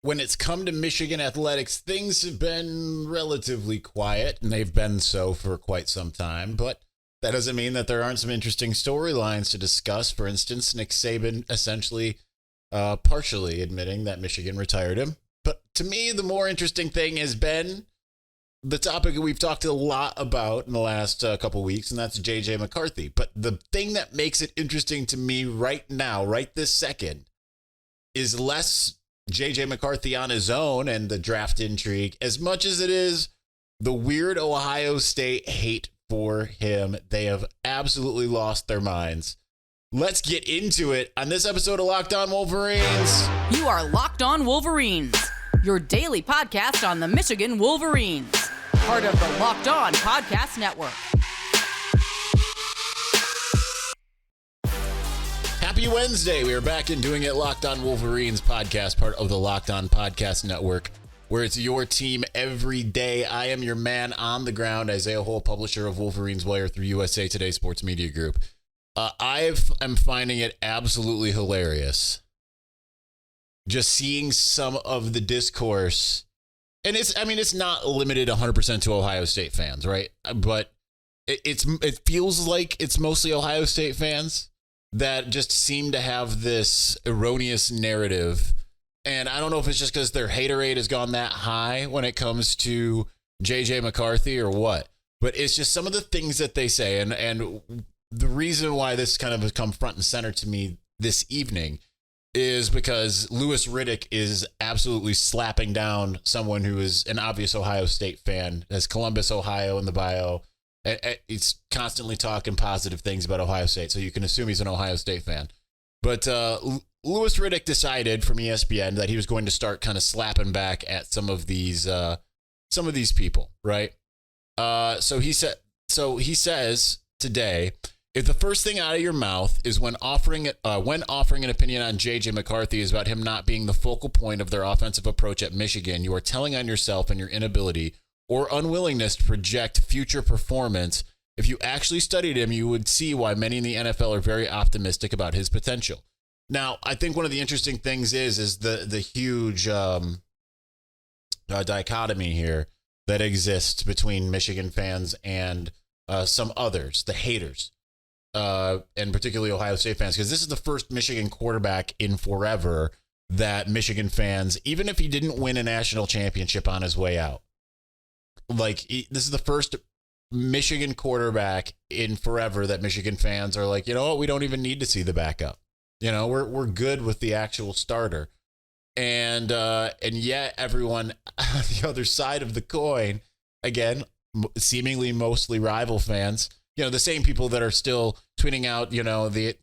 when it's come to Michigan athletics, things have been relatively quiet, and they've been so for quite some time. But that doesn't mean that there aren't some interesting storylines to discuss. For instance, Nick Saban essentially partially admitting that Michigan retired him. But to me, the more interesting thing has been the topic we've talked a lot about in the last couple weeks, and that's J.J. McCarthy. But the thing that makes it interesting to me right now, right this second, is less J.J. McCarthy on his own and the draft intrigue, as much as it is the weird Ohio State hate for him. They have absolutely lost their minds. Let's get into it on this episode of Locked On Wolverines. You are Locked On Wolverines, your daily podcast on the Michigan Wolverines, part of the Locked On Podcast Network. Happy Wednesday. We are back in doing it. Locked On Wolverines podcast, part of the Locked On Podcast Network, where it's your team every day. I am your man on the ground, Isaiah Hole, publisher of Wolverines Wire through USA Today Sports Media Group. I'm finding it absolutely hilarious just seeing some of the discourse. And it's not limited 100% to Ohio State fans, right? But it feels like it's mostly Ohio State fans that just seem to have this erroneous narrative. And I don't know if it's just because their haterade has gone that high when it comes to J.J. McCarthy or what. But it's just some of the things that they say. And the reason why this kind of has come front and center to me this evening is because Riddick is absolutely slapping down someone who is an obvious Ohio State fan, has Columbus, Ohio in the bio. He's constantly talking positive things about Ohio State, so you can assume he's an Ohio State fan. But Riddick decided from ESPN that he was going to start kind of slapping back at some of these people, right? So he says today, if the first thing out of your mouth is when offering an opinion on J.J. McCarthy is about him not being the focal point of their offensive approach at Michigan, you are telling on yourself and your inability or unwillingness to project future performance. If you actually studied him, you would see why many in the NFL are very optimistic about his potential. Now, I think one of the interesting things is the huge dichotomy here that exists between Michigan fans and some others, the haters, and particularly Ohio State fans, because this is the first Michigan quarterback in forever that Michigan fans, even if he didn't win a national championship on his way out, this is the first Michigan quarterback in forever that Michigan fans are like, you know what, we don't even need to see the backup. You know, we're good with the actual starter. And yet everyone on the other side of the coin, again, seemingly mostly rival fans, the same people that are still tweeting out, the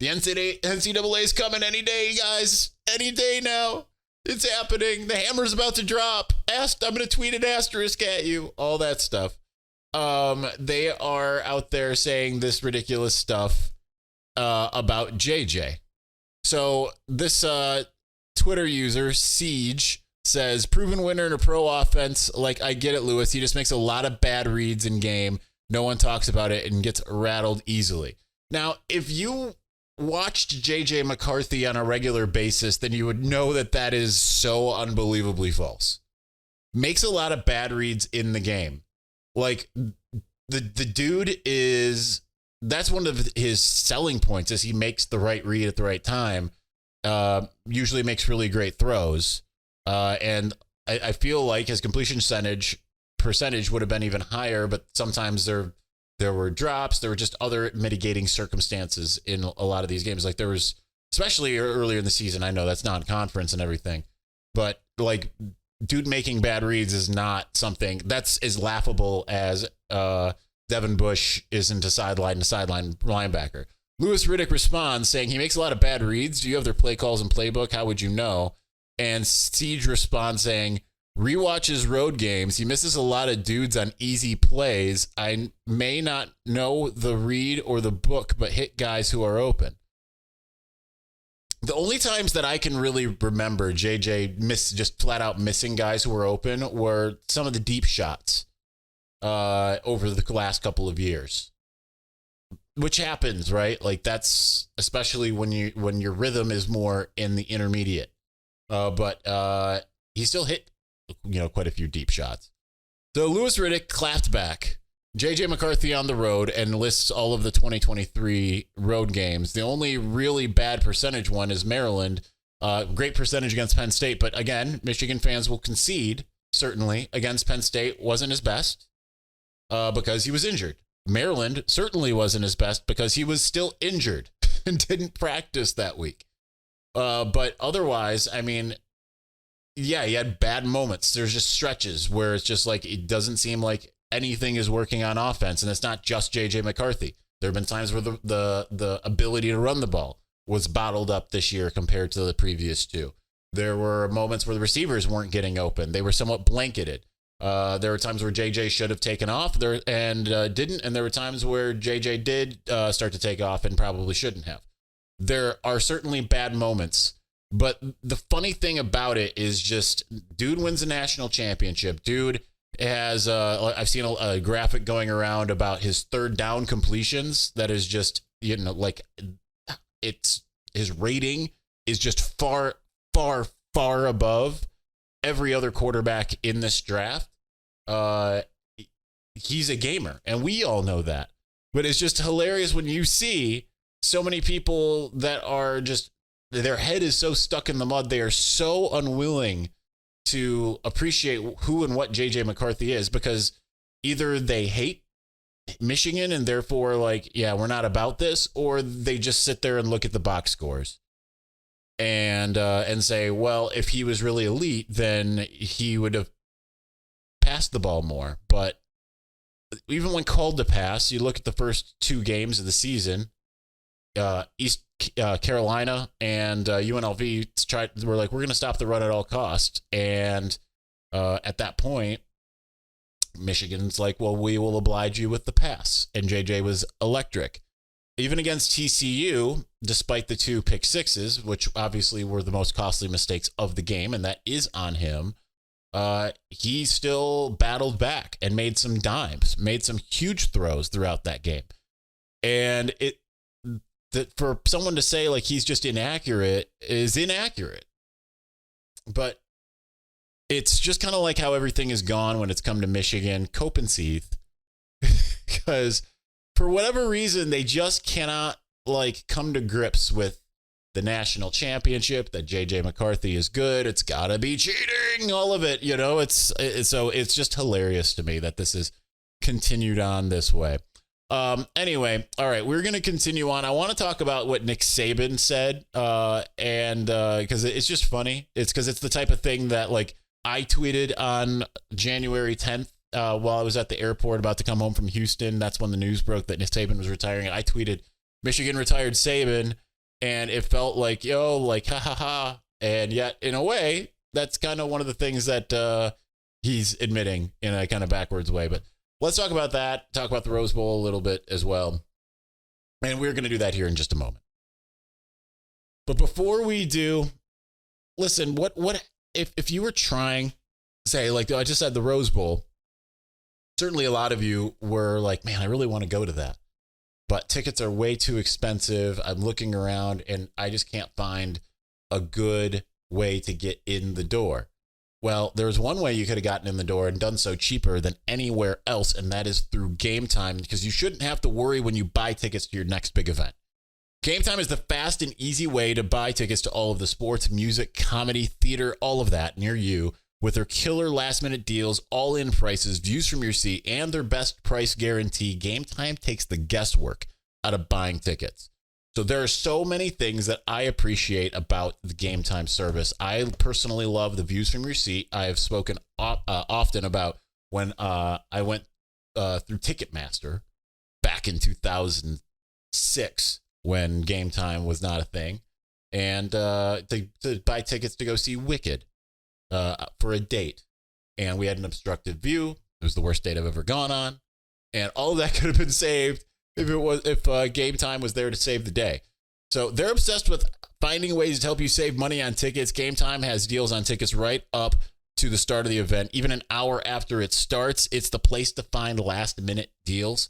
NCAA is coming any day, guys, any day now. It's happening. The hammer's about to drop. I'm going to tweet an asterisk at you. All that stuff. They are out there saying this ridiculous stuff about JJ. So this Twitter user, Siege, says, proven winner in a pro offense. Like, I get it, Lewis. He just makes a lot of bad reads in game. No one talks about it and gets rattled easily. Now, if you watched J.J. McCarthy on a regular basis, then you would know that is so unbelievably false. Makes a lot of bad reads in the game. Like, the dude that's one of his selling points, is he makes the right read at the right time. Usually makes really great throws. And I feel like his completion percentage would have been even higher, but sometimes there were drops. There were just other mitigating circumstances in a lot of these games. Like there was, especially earlier in the season, I know that's non-conference and everything, but like dude making bad reads is not something that's as laughable as Devin Bush isn't a sideline linebacker. Riddick responds saying he makes a lot of bad reads. Do you have their play calls and playbook? How would you know? And Siege responds saying, rewatches road games. He misses a lot of dudes on easy plays. I may not know the read or the book, but hit guys who are open. The only times that I can really remember JJ just flat out missing guys who were open were some of the deep shots over the last couple of years, which happens, right? Like that's especially when your rhythm is more in the intermediate. But he still hit, quite a few deep shots. So Louis Riddick clapped back. JJ McCarthy on the road and lists all of the 2023 road games. The only really bad percentage one is Maryland. Great percentage against Penn State. But again, Michigan fans will concede, certainly, against Penn State wasn't his best because he was injured. Maryland certainly wasn't his best because he was still injured and didn't practice that week. But otherwise, I mean, yeah, he had bad moments. There's just stretches where it's just like it doesn't seem like anything is working on offense, and it's not just JJ McCarthy. There have been times where the ability to run the ball was bottled up this year compared to the previous two. There were moments where the receivers weren't getting open. They were somewhat blanketed. There were times where JJ should have taken off and didn't, and there were times where JJ did start to take off and probably shouldn't have. There are certainly bad moments, but the funny thing about it is just dude wins a national championship. Dude has I've seen a graphic going around about his third down completions that is just, it's his rating is just far, far, far above every other quarterback in this draft. He's a gamer, and we all know that. But it's just hilarious when you see so many people that are just, their head is so stuck in the mud. They are so unwilling to appreciate who and what JJ McCarthy is, because either they hate Michigan and therefore we're not about this, or they just sit there and look at the box scores and say, well, if he was really elite, then he would have passed the ball more. But even when called to pass, you look at the first two games of the season, East Carolina and UNLV were like, we're going to stop the run at all costs. And at that point, Michigan's like, well, we will oblige you with the pass. And JJ was electric. Even against TCU, despite the two pick sixes, which obviously were the most costly mistakes of the game, and that is on him, he still battled back and made some dimes, made some huge throws throughout that game. And for someone to say like he's just inaccurate is inaccurate. But it's just kind of like how everything is gone when it's come to Michigan, cope and seethe, because for whatever reason, they just cannot come to grips with the national championship, that JJ McCarthy is good. It's gotta be cheating, all of it, it's just hilarious to me that this is continued on this way. Anyway, all right, we're going to continue on. I want to talk about what Nick Saban said, and because it's just funny. It's because it's the type of thing that I tweeted on January 10th while I was at the airport about to come home from Houston. That's when the news broke that Nick Saban was retiring. I tweeted, Michigan retired Saban, and it felt like, ha ha ha. And yet, in a way, that's kind of one of the things that he's admitting in a kind of backwards way. But let's talk about that, talk about the Rose Bowl a little bit as well. And we're going to do that here in just a moment. But before we do, listen, what if you were trying, say, I just said the Rose Bowl, certainly a lot of you were like, man, I really want to go to that. But tickets are way too expensive. I'm looking around and I just can't find a good way to get in the door. Well, there's one way you could have gotten in the door and done so cheaper than anywhere else, and that is through Game Time, because you shouldn't have to worry when you buy tickets to your next big event. Game Time is the fast and easy way to buy tickets to all of the sports, music, comedy, theater, all of that near you, with their killer last-minute deals, all-in prices, views from your seat, and their best price guarantee. Game Time takes the guesswork out of buying tickets. So there are so many things that I appreciate about the Game Time service. I personally love the views from your seat. I have spoken often about when I went through Ticketmaster back in 2006 when Game Time was not a thing, and to buy tickets to go see Wicked for a date. And we had an obstructed view. It was the worst date I've ever gone on. And all of that could have been saved if Game Time was there to save the day. So they're obsessed with finding ways to help you save money on tickets. Game Time has deals on tickets right up to the start of the event. Even an hour after it starts, it's the place to find last minute deals,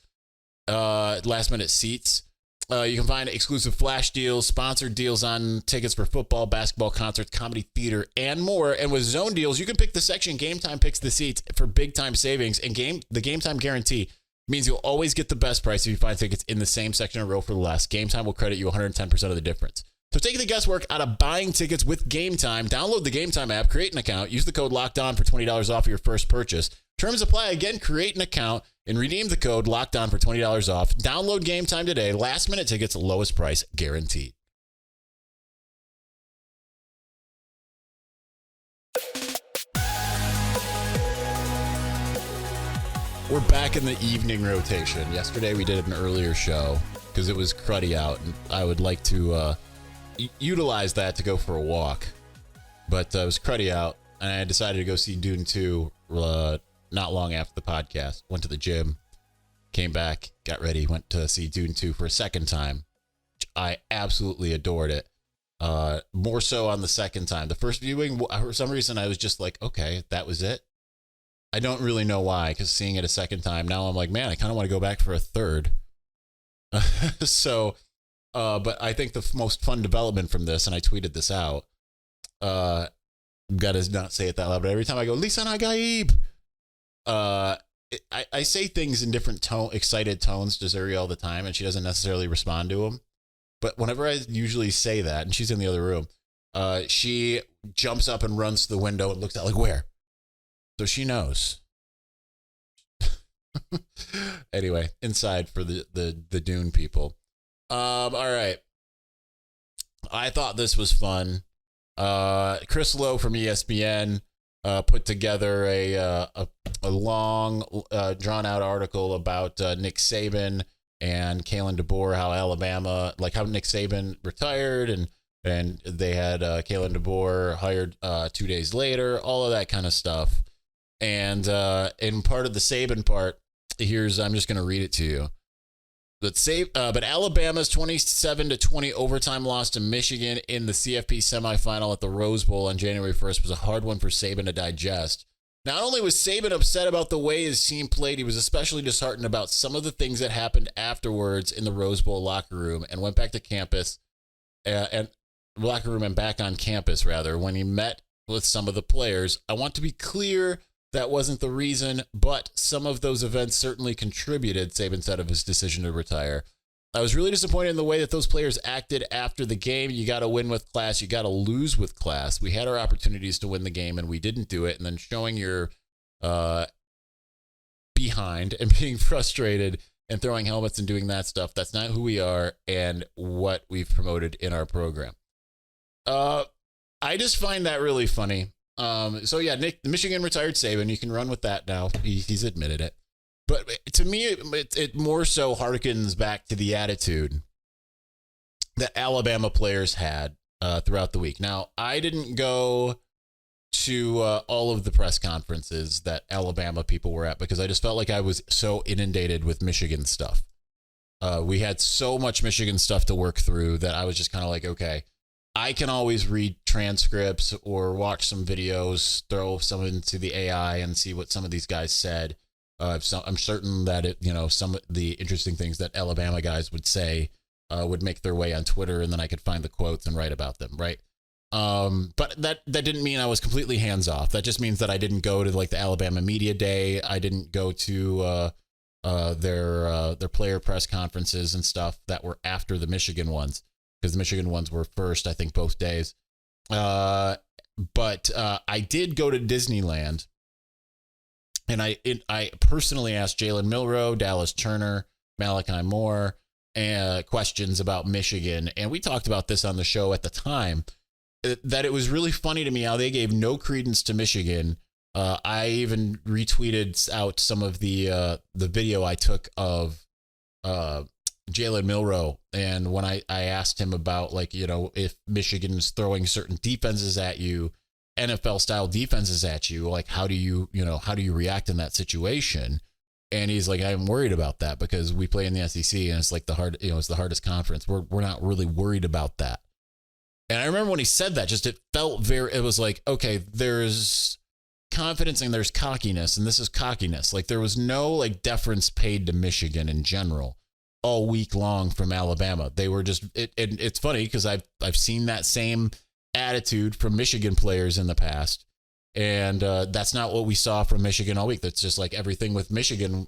last minute seats You can find exclusive flash deals, sponsored deals on tickets for football, basketball, concerts, comedy, theater, and more. And with zone deals, you can pick the section Game Time picks the seats for big time savings. And the Game Time guarantee means you'll always get the best price if you find tickets in the same section or row for less. Game Time will credit you 110% of the difference. So take the guesswork out of buying tickets with Game Time. Download the Game Time app, create an account, use the code LOCKEDON for $20 off your first purchase. Terms apply. Again, create an account and redeem the code LOCKEDON for $20 off. Download Game Time today. Last minute tickets, lowest price guaranteed. We're back in the evening rotation. Yesterday we did an earlier show because it was cruddy out, and I would like to utilize that to go for a walk. But it was cruddy out, and I decided to go see Dune 2 not long after the podcast. Went to the gym, came back, got ready, went to see Dune 2 for a second time. I absolutely adored it. More so on the second time. The first viewing, for some reason, I was just like, okay, that was it. I don't really know why, because seeing it a second time, now I'm like, man, I kind of want to go back for a third. But I think the most fun development from this, and I tweeted this out, gotta not say it that loud, but every time I go, Lisa Nagaib, I say things in different excited tones to Zuri all the time, and she doesn't necessarily respond to them. But whenever I usually say that, and she's in the other room, she jumps up and runs to the window and looks out like, where? So she knows. Anyway, inside for the Dune people. All right. I thought this was fun. Chris Lowe from ESPN put together a long, drawn-out article about Nick Saban and Kalen DeBoer, how Alabama, like how Nick Saban retired, and they had Kalen DeBoer hired 2 days later, all of that kind of stuff. And in part of the Saban part, I'm just going to read it to you. But Alabama's 27-20 overtime loss to Michigan in the CFP semifinal at the Rose Bowl on January 1st was a hard one for Saban to digest. Not only was Saban upset about the way his team played, he was especially disheartened about some of the things that happened afterwards in the Rose Bowl locker room and went back to campus, and back on campus, rather, when he met with some of the players. I want to be clear, that wasn't the reason, but some of those events certainly contributed, Saban said of his decision to retire. I was really disappointed in the way that those players acted after the game. You got to win with class. You got to lose with class. We had our opportunities to win the game, and we didn't do it. And then showing your behind and being frustrated and throwing helmets and doing that stuff, that's not who we are and what we've promoted in our program. I just find that really funny. So yeah, Michigan retired Saban. You can run with that now. He's admitted it. But to me, it more so harkens back to the attitude that Alabama players had throughout the week. Now, I didn't go to all of the press conferences that Alabama people were at because I just felt like I was so inundated with Michigan stuff. We had so much Michigan stuff to work through that I was just kind of like, okay, I can always read transcripts or watch some videos, throw some into the AI and see what some of these guys said. I'm certain that some of the interesting things that Alabama guys would say would make their way on Twitter, and then I could find the quotes and write about them, right? But that didn't mean I was completely hands off. That just means that I didn't go to like the Alabama Media Day. I didn't go to their player press conferences and stuff that were after the Michigan ones, because the Michigan ones were first, I think, both days. But I did go to Disneyland. And I personally asked Jalen Milroe, Dallas Turner, Malachi Moore questions about Michigan. And we talked about this on the show at the time, that it was really funny to me how they gave no credence to Michigan. I even retweeted out some of the video I took of Jalen Milroe. And when I asked him about, if Michigan's throwing certain defenses at you, NFL style defenses at you, like how do you react in that situation? And he's like, I'm worried about that because we play in the SEC and it's like it's the hardest conference. We're not really worried about that. And I remember when he said that, it was like, okay, there's confidence and there's cockiness, and this is cockiness. Like there was no deference paid to Michigan in general. all week long from Alabama. They were just it's funny because I've seen that same attitude from Michigan players in the past. And that's not what we saw from Michigan all week. That's just like everything with Michigan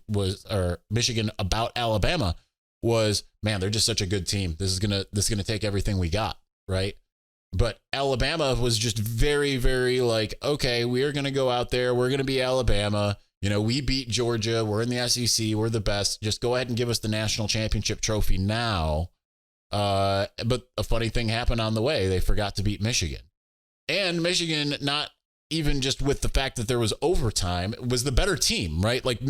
about Alabama was, man, they're just such a good team. This is gonna take everything we got, right? But Alabama was just very, very like, okay, we are gonna go out there. We're gonna be Alabama. You know, we beat Georgia. We're in the SEC. We're the best. Just go ahead and give us the national championship trophy now. But a funny thing happened on the way. They forgot to beat Michigan. And Michigan, not even just with the fact that there was overtime, was the better team, right? Like,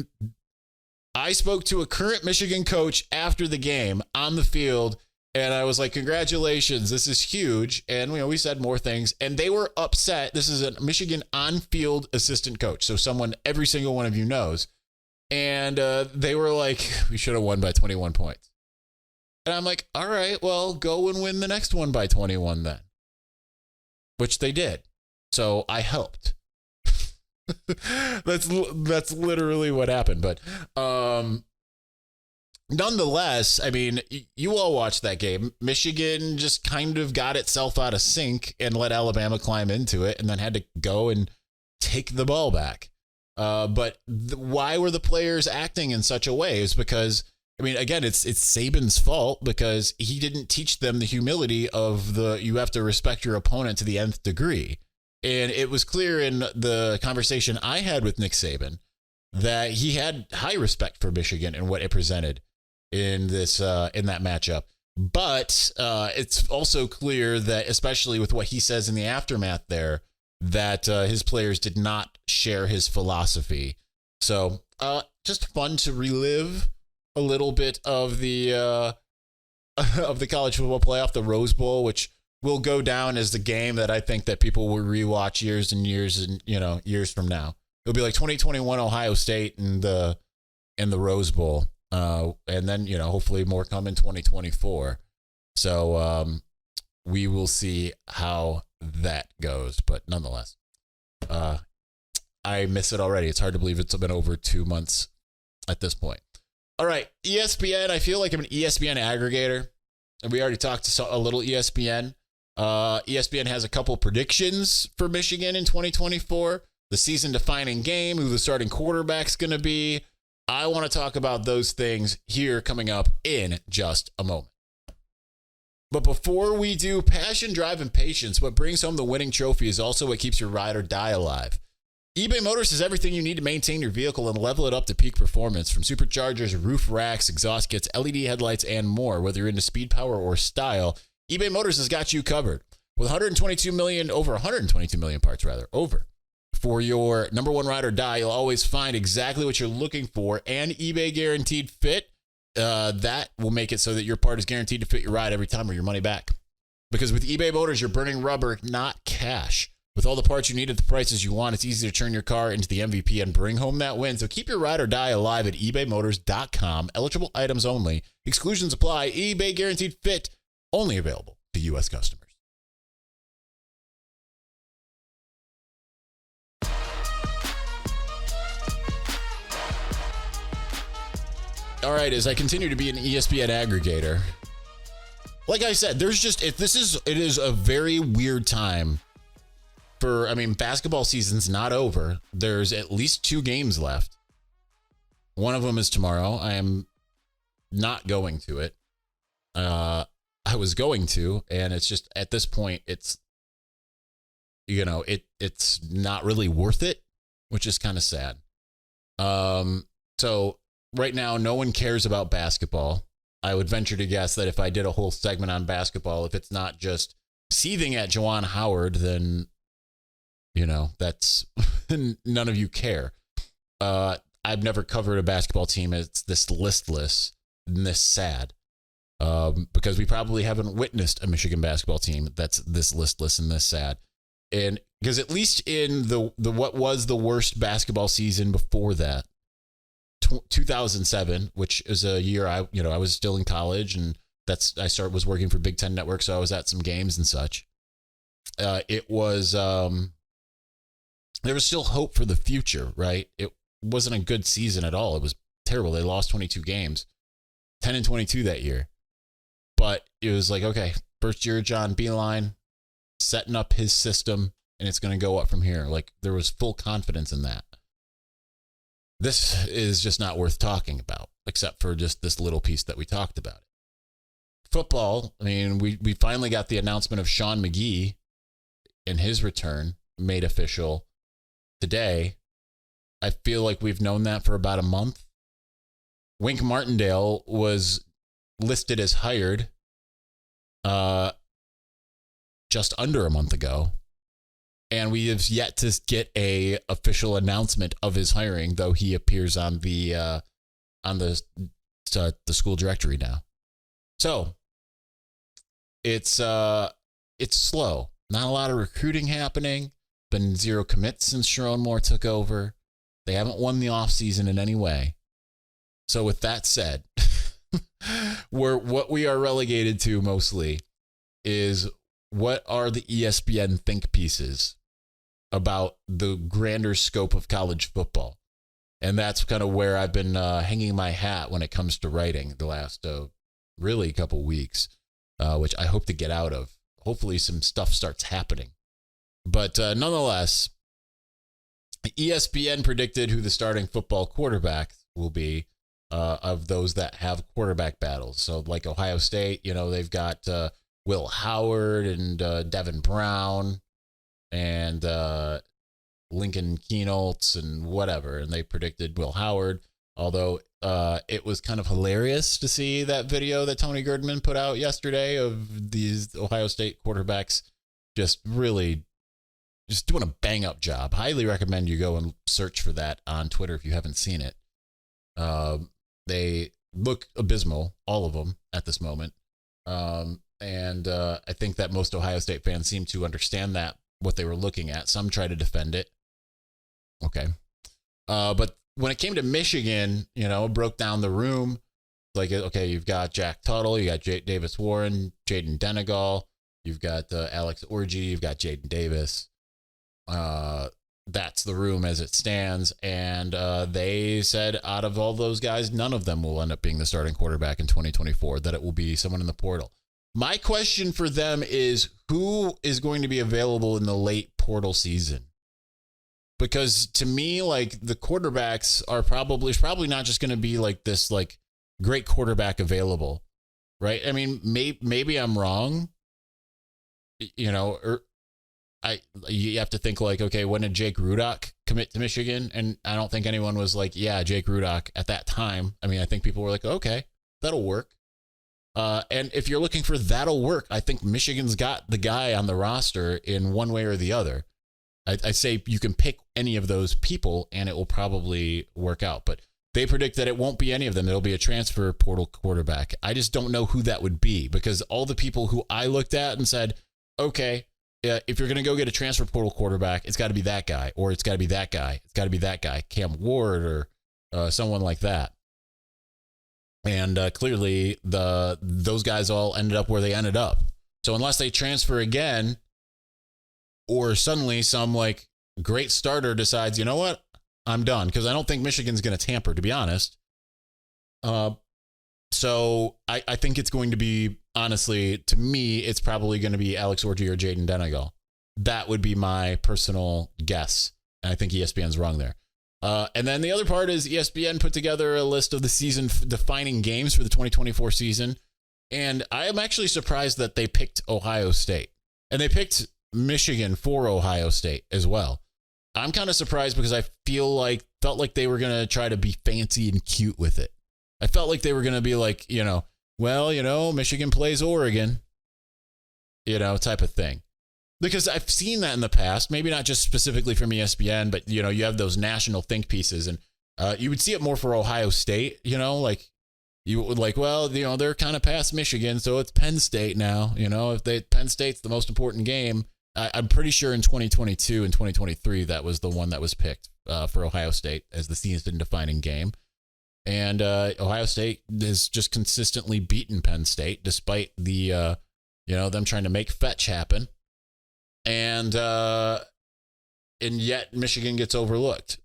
I spoke to a current Michigan coach after the game on the field, and I was like, congratulations, this is huge. And, you know, we said more things, and they were upset. This is a Michigan on-field assistant coach, so someone every single one of you knows. And they were like, we should have won by 21 points. And I'm like, all right, well, go and win the next one by 21 then. Which they did. So I helped. That's literally what happened. But nonetheless, I mean, you all watched that game. Michigan just kind of got itself out of sync and let Alabama climb into it and then had to go and take the ball back. But why were the players acting in such a way? Is because, I mean, again, it's Saban's fault because he didn't teach them the humility of you have to respect your opponent to the nth degree. And it was clear in the conversation I had with Nick Saban that he had high respect for Michigan and what it presented in that matchup. But it's also clear that, especially with what he says in the aftermath there, that his players did not share his philosophy. So just fun to relive a little bit of the college football playoff, the Rose Bowl, which will go down as the game that I think that people will rewatch years and years and, you know, years from now. It'll be like 2021 Ohio State and the Rose Bowl. And then, you know, hopefully more come in 2024. So we will see how that goes. But nonetheless, I miss it already. It's hard to believe it's been over 2 months at this point. All right, ESPN. I feel like I'm an ESPN aggregator. And we already talked a little ESPN. ESPN has a couple predictions for Michigan in 2024. The season-defining game, who the starting quarterback's going to be. I want to talk about those things here coming up in just a moment. But before we do, passion, drive, and patience, what brings home the winning trophy is also what keeps your ride or die alive. eBay Motors has everything you need to maintain your vehicle and level it up to peak performance, from superchargers, roof racks, exhaust kits, LED headlights, and more. Whether you're into speed, power, or style, eBay Motors has got you covered. With over 122 million parts, for your number one ride or die, you'll always find exactly what you're looking for, and eBay Guaranteed Fit. That will make it so that your part is guaranteed to fit your ride every time or your money back. Because with eBay Motors, you're burning rubber, not cash. With all the parts you need at the prices you want, it's easy to turn your car into the MVP and bring home that win. So keep your ride or die alive at ebaymotors.com. Eligible items only. Exclusions apply. eBay Guaranteed Fit. Only available to U.S. customers. All right, as I continue to be an ESPN aggregator, like I said, it is a very weird time basketball season's not over. There's at least 2 games left. One of them is tomorrow. I am not going to it. I was going to, and it's just at this point, it's, you know, it's not really worth it, which is kind of sad. So right now, no one cares about basketball. I would venture to guess that if I did a whole segment on basketball, if it's not just seething at Juwan Howard, then, you know, that's none of you care. I've never covered a basketball team that's this listless and this sad, because we probably haven't witnessed a Michigan basketball team that's this listless and this sad. And because at least in the what was the worst basketball season before that, 2007, which is a year I was still in college, and I was working for Big Ten Network, so I was at some games and such. It was there was still hope for the future, right? It wasn't a good season at all. It was terrible. They lost 22 games. 10-22 that year. But it was like, okay, first year John Beeline, setting up his system, and it's going to go up from here. Like, there was full confidence in that. This is just not worth talking about, except for just this little piece that we talked about. Football, I mean, we finally got the announcement of Sean McGee and his return made official today. I feel like we've known that for about a month. Wink Martindale was listed as hired just under a month ago. And we have yet to get a official announcement of his hiring, though he appears on the school directory now. So it's slow. Not a lot of recruiting happening. Been zero commits since Sharon Moore took over. They haven't won the offseason in any way. So with that said, what we are relegated to mostly is what are the ESPN think pieces about the grander scope of college football. And that's kind of where I've been hanging my hat when it comes to writing the last really couple weeks, which I hope to get out of. Hopefully some stuff starts happening. But nonetheless, ESPN predicted who the starting football quarterback will be of those that have quarterback battles. So like Ohio State, they've got Will Howard and Devin Brown and Lincoln Keenoltz and whatever. And they predicted Will Howard, although it was kind of hilarious to see that video that Tony Girdman put out yesterday of these Ohio State quarterbacks just doing a bang up job. Highly recommend you go and search for that on Twitter if you haven't seen it. They look abysmal, all of them at this moment. And I think that most Ohio State fans seem to understand what they were looking at. Some try to defend it. Okay. But when it came to Michigan, it broke down the room. Like, okay, you've got Jack Tuttle, you got Davis Warren, Jaden Denegal, you've got Alex Orji, you've got Jaden Davis. That's the room as it stands. And they said out of all those guys, none of them will end up being the starting quarterback in 2024, that it will be someone in the portal. My question for them is, who is going to be available in the late portal season? Because to me, like, the quarterbacks are probably not just going to be like this, like, great quarterback available, right? I mean, maybe I'm wrong, or you have to think like, okay, when did Jake Rudock commit to Michigan? And I don't think anyone was like, yeah, Jake Rudock at that time. I mean, I think people were like, okay, that'll work. And if you're looking for that'll work, I think Michigan's got the guy on the roster in one way or the other. I say you can pick any of those people and it will probably work out. But they predict that it won't be any of them. It'll be a transfer portal quarterback. I just don't know who that would be, because all the people who I looked at and said, okay, if you're going to go get a transfer portal quarterback, it's got to be that guy, or it's got to be that guy. It's got to be that guy, Cam Ward or someone like that. And clearly those guys all ended up where they ended up. So unless they transfer again, or suddenly some like great starter decides, you know what, I'm done, because I don't think Michigan's going to tamper, to be honest. So I think it's going to be, honestly, to me, it's probably going to be Alex Orji or Jaden Denegal. That would be my personal guess. And I think ESPN's wrong there. And then the other part is ESPN put together a list of the season defining games for the 2024 season. And I am actually surprised that they picked Ohio State. And they picked Michigan for Ohio State as well. I'm kind of surprised because I felt like they were going to try to be fancy and cute with it. I felt like they were going to be like, Michigan plays Oregon, type of thing. Because I've seen that in the past, maybe not just specifically from ESPN, but, you have those national think pieces, and you would see it more for Ohio State, like you would like, well, they're kind of past Michigan, so it's Penn State now. If Penn State's the most important game, I'm pretty sure in 2022 and 2023, that was the one that was picked for Ohio State as the season defining game. And Ohio State has just consistently beaten Penn State despite the, them trying to make fetch happen. And yet Michigan gets overlooked.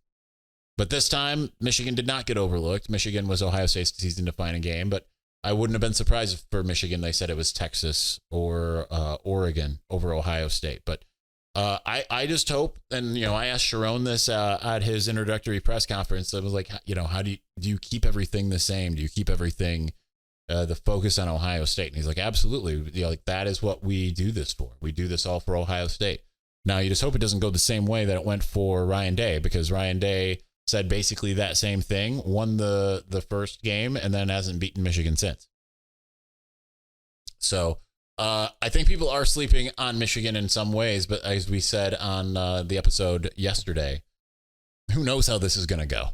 But this time, Michigan did not get overlooked. Michigan was Ohio State's season-defining game. But I wouldn't have been surprised if for Michigan they said it was Texas or Oregon over Ohio State. But I just hope, and I asked Sharon this at his introductory press conference. I was like, how do you keep everything the same? Do you keep everything the focus on Ohio State? And he's like, absolutely. Like that is what we do this for. We do this all for Ohio State. Now you just hope it doesn't go the same way that it went for Ryan Day, because Ryan Day said basically that same thing, won the first game, and then hasn't beaten Michigan since. So I think people are sleeping on Michigan in some ways, but as we said on the episode yesterday, who knows how this is going to go?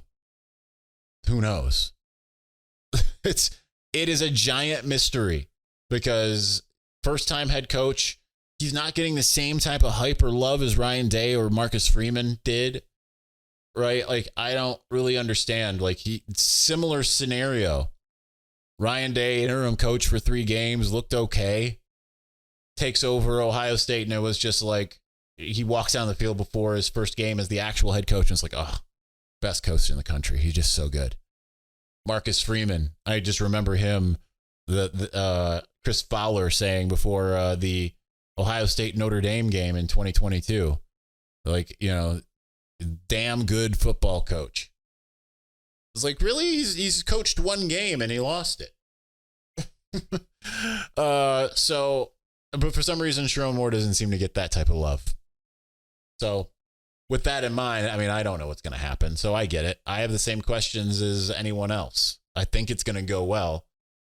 Who knows? It is a giant mystery, because first-time head coach, he's not getting the same type of hype or love as Ryan Day or Marcus Freeman did, right? Like, I don't really understand. Like, similar scenario. Ryan Day, interim coach for 3 games, looked okay. Takes over Ohio State, and it was just like he walks down the field before his first game as the actual head coach, and it's like, oh, best coach in the country. He's just so good. Marcus Freeman, I just remember him, the Chris Fowler saying before the Ohio State Notre Dame game in 2022, like, damn good football coach. It's like, really? He's coached 1 game and he lost it. But for some reason, Sharon Moore doesn't seem to get that type of love. So with that in mind, I mean, I don't know what's going to happen. So I get it. I have the same questions as anyone else. I think it's going to go well.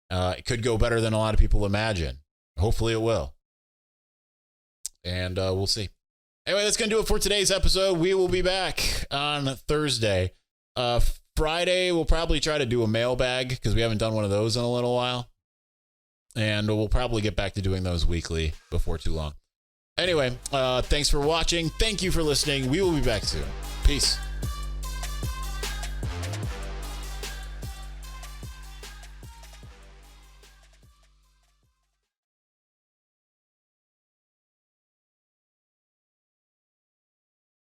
It could go better than a lot of people imagine. Hopefully it will. And we'll see. Anyway, that's going to do it for today's episode. We will be back on Thursday. Friday, we'll probably try to do a mailbag because we haven't done one of those in a little while. And we'll probably get back to doing those weekly before too long. Anyway, thanks for watching. Thank you for listening. We will be back soon. Peace.